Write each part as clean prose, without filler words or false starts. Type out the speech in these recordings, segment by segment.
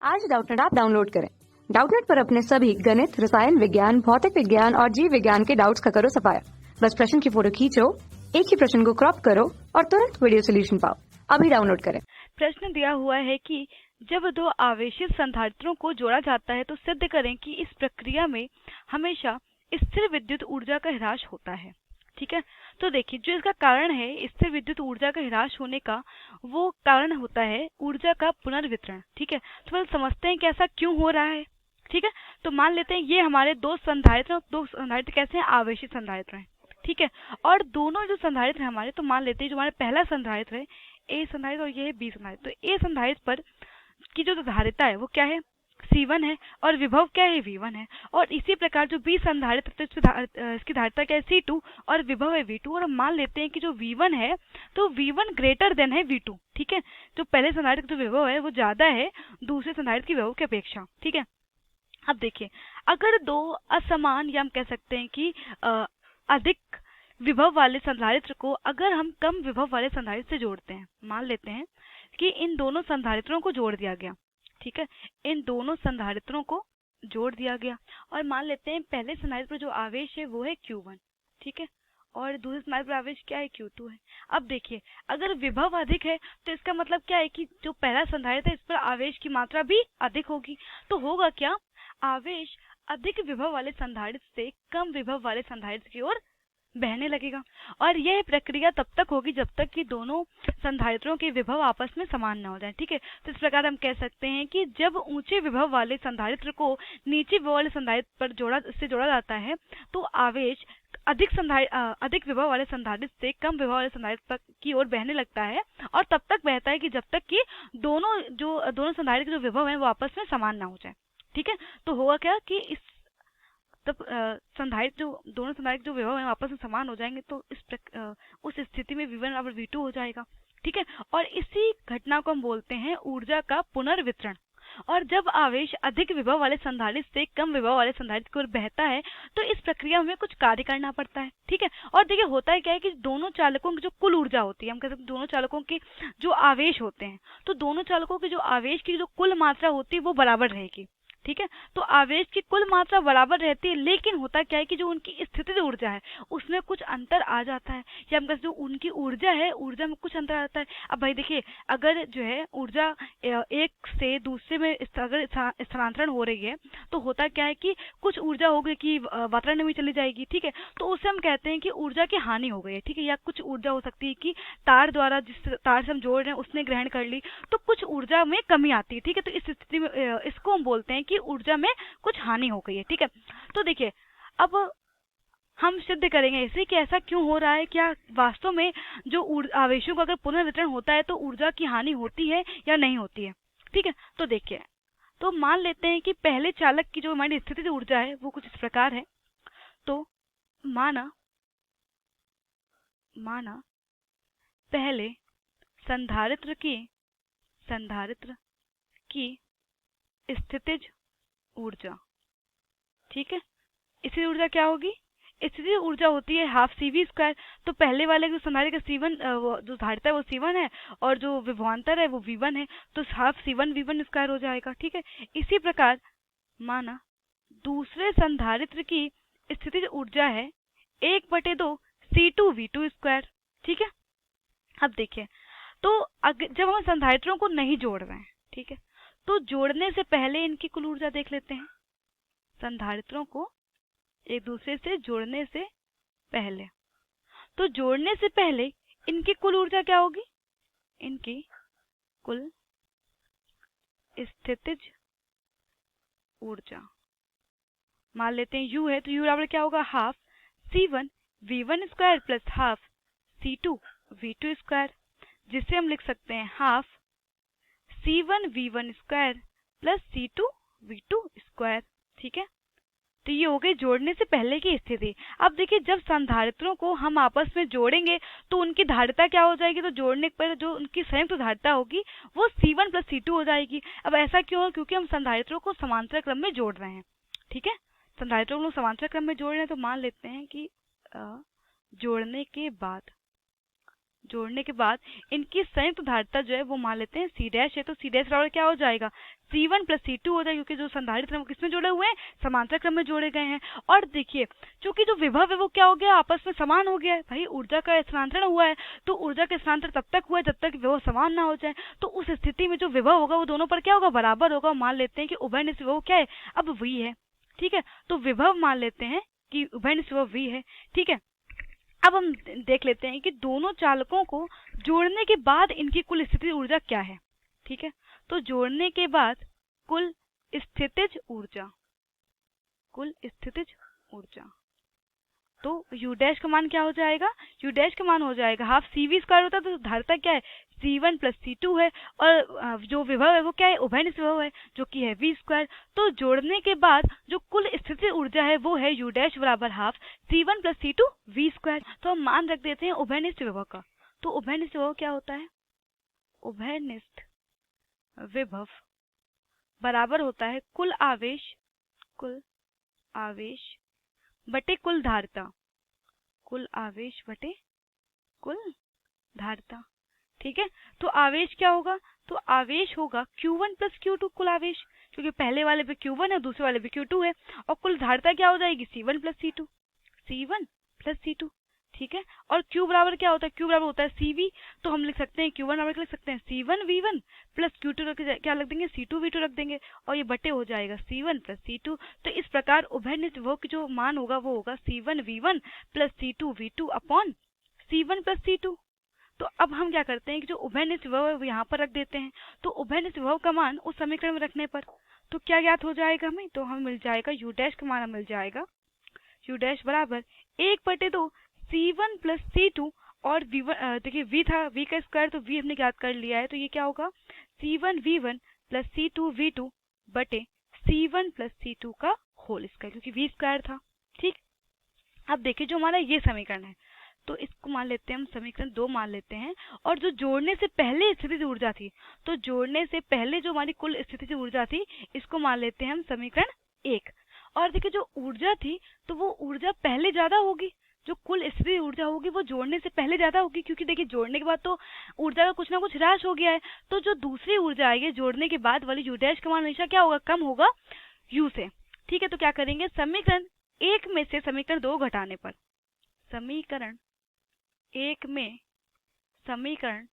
आज Doubtnut app download करें। Doubtnut पर अपने सभी गणित, रसायन विज्ञान, भौतिक विज्ञान और जीव विज्ञान के डाउट्स का करो सफाया। बस प्रश्न की फोटो खींचो, एक ही प्रश्न को क्रॉप करो और तुरंत वीडियो सोल्यूशन पाओ। अभी डाउनलोड करें। प्रश्न दिया हुआ है कि जब दो आवेशित संधारित्रों को जोड़ा जाता है तो सिद्ध करें कि इस प्रक्रिया में हमेशा स्थिर विद्युत ऊर्जा का ह्रास होता है। ठीक है, तो देखिए जो इसका कारण है स्थिर विद्युत ऊर्जा का ह्रास होने का, वो कारण होता है ऊर्जा का पुनर्वितरण। ठीक है, तो पहले समझते हैं कि ऐसा क्यों हो रहा है। ठीक है, तो मान लेते हैं ये हमारे दो संधारित्र कैसे हैं, आवेशित संधारित्र हैं। ठीक है, और दोनों जो संधारित्र हैं हमारे, तो मान लेते हैं जो हमारे पहला संधारित्र है ए संधारित्र और ये है बी संधारित्र। तो ए संधारित्र पर की जो धारिता है वो क्या है, C1 है, और विभव क्या है, V1 है। और इसी प्रकार जो बी संधारित्र तो इसकी धारिता क्या है, C2, और विभव है V2। और हम मान लेते हैं कि जो V1 है तो V1 ग्रेटर देन है V2। ठीक है, जो पहले संधारित्र का जो विभव है वो ज्यादा है दूसरे संधारित्र की विभव की अपेक्षा। ठीक है, अब देखिए अगर दो असमान या हम कह सकते हैं कि अधिक विभव वाले संधारित्र को अगर हम कम विभव वाले संधारित्र से जोड़ते हैं, मान लेते हैं कि इन दोनों संधारित्रों को जोड़ दिया गया। ठीक है, इन दोनों संधारित्रों को जोड़ दिया गया और मान लेते हैं पहले संधारित्र पर जो आवेश है वो है Q1। ठीक है, और दूसरे संधारित्र पर आवेश क्या है, Q2 है। अब देखिए अगर विभव अधिक है तो इसका मतलब क्या है कि जो पहला संधारित्र है इस पर आवेश की मात्रा भी अधिक होगी। तो होगा क्या, आवेश अधिक विभव वाले संधारित्र से कम विभव वाले संधारित्र की ओर बहने लगेगा। और यह प्रक्रिया तब तक होगी जब तक कि दोनों संधारित्रों के विभव आपस में समान न हो जाए। ठीक है, तो इस प्रकार हम कह सकते हैं कि जब ऊंचे विभव वाले संधारित्र को नीचे विभव वाले संधारित्र पर जोड़ा जाता है तो आवेश अधिक विभव वाले संधारित्र से कम विभव वाले संधारित्र की ओर बहने लगता है, और तब तक बहता है कि जब तक कि दोनों संधारित्र के जो विभव हैं वो आपस में समान ना हो जाए। ठीक है, तो होगा क्या कि इस तब दोनों संधारित्र जो विभव हैं आपस में समान हो जाएंगे, तो उस स्थिति में V1 बराबर V2 हो जाएगा। ठीक है, और इसी घटना को हम बोलते हैं ऊर्जा का पुनर्वितरण। और जब आवेश अधिक विभव वाले संधारित्र से कम विभव वाले संधारित्र की ओर बहता है तो इस प्रक्रिया में कुछ कार्य करना पड़ता है। ठीक है, और देखिए होता है क्या है कि दोनों चालकों की जो कुल ऊर्जा होती है, हम कहते हैं दोनों चालकों के जो आवेश होते हैं, तो दोनों चालकों के जो आवेश की जो कुल मात्रा होती है वो बराबर रहेगी। ठीक है, तो आवेश की कुल मात्रा बराबर रहती है, लेकिन होता क्या है कि जो उनकी स्थितिज ऊर्जा है उसमें कुछ अंतर आ जाता है, या हम कहते जो उनकी ऊर्जा है ऊर्जा में कुछ अंतर आता है। अब भाई देखिए अगर जो है ऊर्जा एक से दूसरे में अगर स्थानांतरण हो रही है तो होता क्या है कि कुछ ऊर्जा होगी कि वातावरण में चली जाएगी। ठीक है, तो उससे हम कहते हैं कि ऊर्जा की हानि हो गई है। ठीक है, या कुछ ऊर्जा हो सकती है कि तार द्वारा जिस तार से हम जोड़ रहे हैं उसने ग्रहण कर ली, तो कुछ ऊर्जा में कमी आती है। ठीक है, तो इस स्थिति में इसको हम बोलते हैं कि ऊर्जा में कुछ हानि हो गई है। ठीक है, तो देखिए अब हम सिद्ध करेंगे इसे कि ऐसा क्यों हो रहा है, क्या वास्तव में जो आवेशों का अगर पुनर्वितरण होता है तो ऊर्जा की हानि होती है या नहीं होती है। ठीक है, तो देखिए तो मान लेते हैं कि पहले चालक की जो हमारी स्थितिज ऊर्जा है वो कुछ इस प्रकार है। तो माना पहले संधारित्र की स्थितिज ऊर्जा। ठीक है, स्थितिज ऊर्जा क्या होगी, स्थितिज ऊर्जा होती है हाफ CV²। तो पहले वाले जो संधारित्र का C1 जो धारिता है वो C1 है और जो विभवांतर है वो V1 है, तो हाफ C1 V1² हो जाएगा। ठीक है, इसी प्रकार माना दूसरे संधारित्र की स्थितिज ऊर्जा है 1/2 C2 V2²। ठीक है, अब देखिए तो जब हम संधारित्रों को नहीं जोड़ रहे हैं, ठीक है, तो जोड़ने से पहले इनकी कुल ऊर्जा देख लेते हैं। संधारित्रों को एक दूसरे से जोड़ने से पहले, तो जोड़ने से पहले इनकी कुल ऊर्जा क्या होगी, इनकी कुल स्थितिज ऊर्जा मान लेते हैं U है, तो U बराबर क्या होगा, half C1 V1² plus half C2 V2², जिसे हम लिख सकते हैं half C1 V1² plus C2 V2²। ठीक है, तो ये हो गई जोड़ने से पहले की स्थिति। अब देखिए जब संधारित्रों को हम आपस में जोड़ेंगे तो उनकी धारिता क्या हो जाएगी, तो जोड़ने पर जो उनकी संयुक्त धारिता होगी वो C1 प्लस C2 हो जाएगी। अब ऐसा क्यों है, क्योंकि हम संधारित्रों को समांतर क्रम में जोड़ रहे हैं। ठीक है, संधारित्रों को समांतर क्रम में जोड़ रहे हैं, तो मान लेते हैं कि जोड़ने के बाद जोड़ने के बाद इनकी संयुक्त धारिता जो है वो मान लेते हैं C डैश है, तो C डैश बराबर क्या हो जाएगा, C1 प्लस C2 हो जाएगा, क्योंकि जो संधारित्र है वो किसमें जुड़े हुए हैं, समांतर क्रम में जोड़े गए हैं। और देखिए चूंकि जो विभव है वो क्या हो गया, आपस में समान हो गया है। भाई ऊर्जा का स्थानांतरण हुआ है, तो ऊर्जा का स्थानांतरण तब तक हुआ है जब तक विभव समान ना हो जाए। तो उस स्थिति में जो विभव होगा वो दोनों पर क्या होगा, बराबर होगा। मान लेते हैं कि उभयनिष्ठ विभव क्या है, अब V है। ठीक है, तो विभव मान लेते हैं कि उभयनिष्ठ विभव V है। ठीक है, अब हम देख लेते हैं कि दोनों चालकों को जोड़ने के बाद इनकी कुल स्थितिज ऊर्जा क्या है। ठीक है, तो जोड़ने के बाद कुल स्थितिज ऊर्जा, कुल स्थितिज ऊर्जा, तो U डैश का मान क्या हो जाएगा, U डैश का मान हो जाएगा हाफ CV स्क्वायर होता है, तो धारिता क्या है, C1 प्लस C2 है, और जो विभव है वो क्या है, उभयनिष्ठ विभव है जो कि है V स्क्वायर। तो जोड़ने के बाद जो कुल स्थितिज ऊर्जा है वो है U डैश बराबर half C1 plus C2 V square. तो हम मान रख देते हैं उभयनिष्ठ विभव का। तो उभयनिष्ठ विभव क्या होता है, उभयनिष्ठ विभव बराबर होता है कुल आवेश बटे कुल धारिता, कुल आवेश बटे कुल धारिता। ठीक है, तो आवेश क्या होगा, तो आवेश होगा Q1 प्लस Q2 कुल आवेश, क्योंकि पहले वाले पे Q1 है, दूसरे वाले पे Q2 है, और कुल धारिता क्या हो जाएगी, C1 plus C2, C1 plus C2। ठीक है, और Q बराबर क्या होता है, Q बराबर होता है CV, तो हम लिख सकते हैं Q1 बराबर लिख सकते हैं C1 V1 प्लस Q2 रख क्या रख देंगे, C2 V2 रख देंगे, और ये बटे हो जाएगा C1 प्लस C2। तो इस प्रकार उभयनिष्ठ विभव की जो मान होगा वो होगा C1 V1 plus C2 V2 upon C1 plus C2। तो अब हम क्या करते हैं कि जो उभयनिष्ठ विभव है वो यहाँ पर रख देते हैं। तो उभयनिष्ठ विभव का मान उस समीकरण में रखने पर तो क्या ज्ञात हो जाएगा हमें, तो हमें मिल जाएगा U डैश का मान मिल जाएगा U डैश बराबर 1/2 C1 प्लस C2, और देखिए V था, V का स्क्वायर, तो V हमने ज्ञात कर लिया है, तो ये क्या होगा C1 V1 plus C2 V2 बटे C1 प्लस C2 का होल स्क्वायर, क्योंकि V स्क्वायर था। ठीक, अब देखिए जो हमारा ये समीकरण है, तो इसको मान लेते हैं हम समीकरण 2 मान लेते हैं। और जो जोड़ने से पहले स्थितिज ऊर्जा थी, तो जोड़ने से पहले जो हमारी कुल स्थितिज ऊर्जा थी, इसको मान लेते हैं हम समीकरण 1। और देखिए जो ऊर्जा थी तो वो ऊर्जा पहले ज्यादा होगी, जो कुल स्थितिज ऊर्जा होगी वो जोड़ने से पहले ज्यादा होगी, क्योंकि देखिए जोड़ने के बाद तो ऊर्जा का कुछ ना कुछ ह्रास हो गया है। तो जो दूसरी ऊर्जा आएगी जोड़ने के बाद वाली U डैश का मान हमेशा क्या होगा, कम होगा U से। ठीक है, तो क्या करेंगे, समीकरण 1 में से समीकरण 2 घटाने पर, समीकरण 1 में समीकरण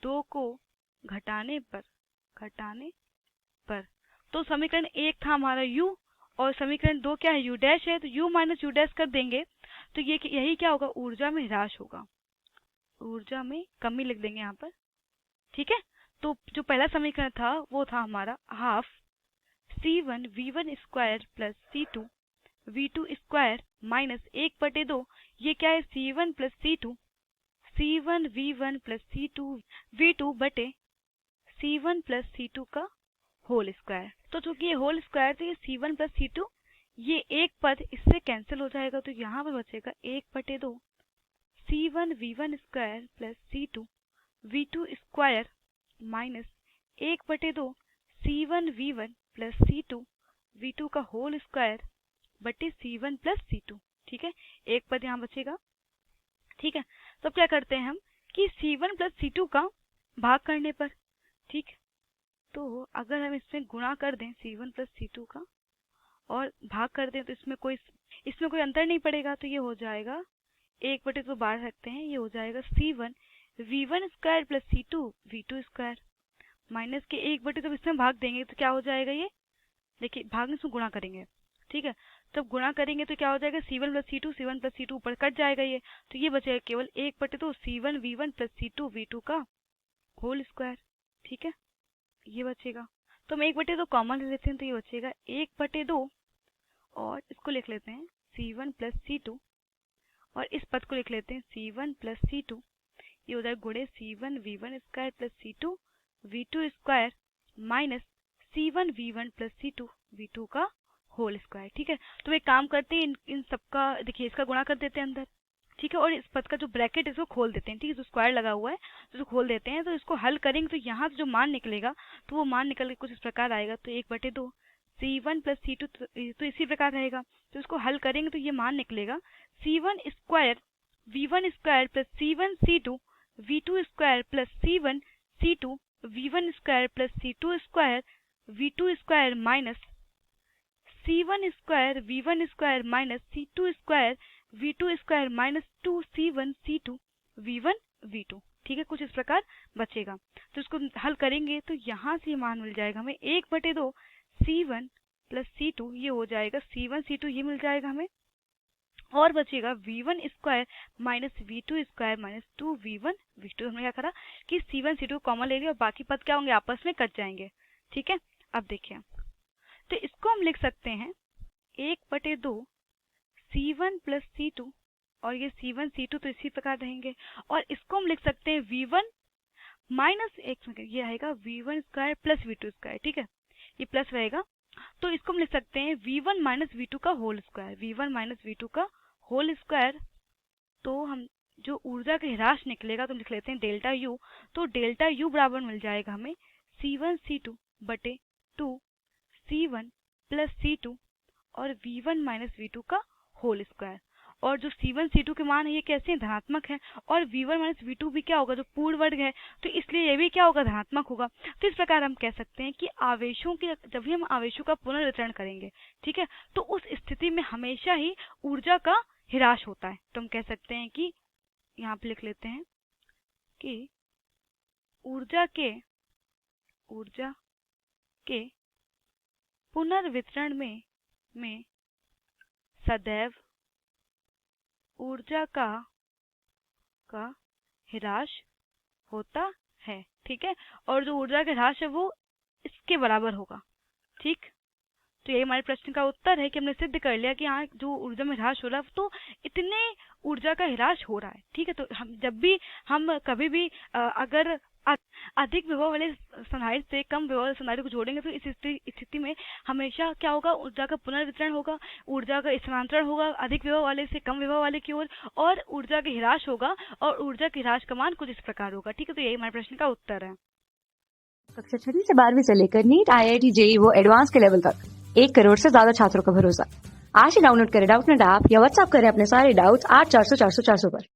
2 को घटाने पर तो समीकरण 1 था हमारा U, और समीकरण 2 क्या है, U डैश है, तो U माइनस U डैश कर देंगे, तो ये यही क्या होगा, ऊर्जा में ह्रास होगा, ऊर्जा में कमी लिख देंगे यहाँ पर। ठीक है, तो जो पहला समीकरण था वो था हमारा half C1 V1 square plus C2 V2 square minus 1/2, ये क्या है C1 plus C2 C1 V1 plus C2 V2 बटे C1 प्लस C2 का होल स्क्वायर। तो चूंकि ये होल स्क्वायर, तो ये C1 प्लस C2, ये एक पद इससे कैंसिल हो जाएगा, तो यहाँ पर बचेगा 1/2 C1 V1 square plus C2 V2 square minus 1/2 C1 V1 plus C2 V2 का होल स्क्वायर बटे C1 प्लस C2। ठीक है, एक पद यहाँ बचेगा। ठीक है, तो अब क्या करते हैं हम कि C1 प्लस C2 का भाग करने पर, ठीक, तो अगर हम इसमें गुणा कर दें C1 प्लस C2 का और भाग कर दें, तो इसमें कोई अंतर नहीं पड़ेगा, तो ये हो जाएगा 1/2 बाहर रखते हैं, ये हो जाएगा C1 V1 square plus C2 V2 square minus के 1/2 इसमें भाग देंगे तो क्या हो जाएगा, ये देखिए भाग में इसमें गुणा करेंगे। ठीक है, तब गुणा करेंगे तो क्या हो जाएगा C1 प्लस C2 ऊपर कट जाएगा ये, तो ये बचेगा केवल 1/2 C1 V1 plus C2 V2 का होल स्क्वायर। ठीक है, ये बचेगा, तो हम 1/2 कॉमन ले लेते हैं, तो ये बचेगा 1/2, और इसको लिख लेते हैं C1 प्लस C2, और इस पद को लिख लेते हैं C1 प्लस C2, ये हो जाएगा गुणे C1 V1 square plus C2 V2 square minus C1 V1 plus C2 V2 का होल स्क्वायर। ठीक है, तो एक काम करते हैं, इन सबका देखिए इसका गुणा कर देते हैं अंदर। ठीक है, और इस पद का जो ब्रैकेट इसको खोल देते हैं। ठीक है, जो स्क्वायर लगा हुआ है तो इसको खोल देते हैं, तो इसको हल करेंगे तो यहाँ से जो मान निकलेगा तो वो मान निकल के कुछ इस प्रकार आएगा, तो 1/2 C1 प्लस C2 तो इसी प्रकार रहेगा, तो इसको हल करेंगे तो ये मान निकलेगा C1 square V1 square plus C1 C2 V2 square plus C1 C2 V1 square plus C2 square V2 square minus C1 square V1 square minus C2 square V2 square minus 2 C1 C2 V1 V2। ठीक है, कुछ इस प्रकार बचेगा। तो इसको हल करेंगे तो यहाँ से मान मिल जाएगा हमें 1/2 C1 प्लस C2, ये हो जाएगा C1 C2, ये मिल जाएगा हमें, और बचेगा V1 square minus V2 square minus 2 V1 V2। हमने क्या करा कि C1 C2 कॉमन ले लिया और बाकी पद क्या होंगे, आपस में कट जाएंगे। ठीक है, अब देखिए, तो इसको हम लिख सकते हैं 1/2 C1 प्लस C2, और ये C1 C2 तो इसी प्रकार रहेंगे, और इसको हम लिख सकते हैं V1 माइनस ये आएगा V1 square plus V2 square. ठीक है, ये प्लस रहेगा, तो इसको हम लिख सकते हैं V1 माइनस V2 का whole square, V1 minus V2 का होल स्क्वायर। तो हम जो ऊर्जा का ह्रास निकलेगा तो लिख लेते हैं डेल्टा U। तो डेल्टा U बराबर मिल जाएगा हमें C1 C2 बटे 2 C1 प्लस C2 और V1 माइनस V2 का होल स्क्वायर। और जो C1 C2 के मान है ये कैसे हैं, धनात्मक है, और V1 माइनस V2 भी क्या होगा, जो पूर्ण वर्ग है, तो इसलिए ये भी क्या होगा, धनात्मक होगा। तो इस प्रकार हम कह सकते हैं कि आवेशों के, जब भी हम आवेशों का पुनर्वितरण करेंगे, ठीक है, तो उस स्थिति में हमेशा ही ऊर्जा का ह्रास होता है। तो हम कह सकते हैं कि यहाँ पे लिख लेते हैं कि ऊर्जा के पुनर्वितरण में सदैव ऊर्जा का ह्रास होता है। ठीक है, और जो ऊर्जा का ह्रास है वो इसके बराबर होगा। ठीक, तो यही हमारे प्रश्न का उत्तर है कि हमने सिद्ध कर लिया कि हाँ, जो ऊर्जा में ह्रास हो रहा है तो इतने ऊर्जा का ह्रास हो रहा है। ठीक है, तो हम जब भी हम कभी भी अगर अधिक विभव वाले संधारित्र से कम विभव वाले संधारित्र को जोड़ेंगे तो इस स्थिति में हमेशा क्या होगा, ऊर्जा का पुनर्वितरण होगा, ऊर्जा का स्थानांतरण होगा अधिक विभव वाले से कम विभव वाले की ओर, और ऊर्जा का ह्रास होगा, और ऊर्जा के ह्रास का मान कुछ इस प्रकार होगा। ठीक है, तो यही हमारे प्रश्न का उत्तर है। कक्षा 6 से 12वीं से लेकर नीट, IIT, JEE वो एडवांस के लेवल तक 1 करोड़ से ज्यादा छात्रों का भरोसा। आज ही डाउनलोड करें डाउटनेट ऐप या व्हाट्सएप करें अपने सारे डाउट्स 8400 400 400 पर।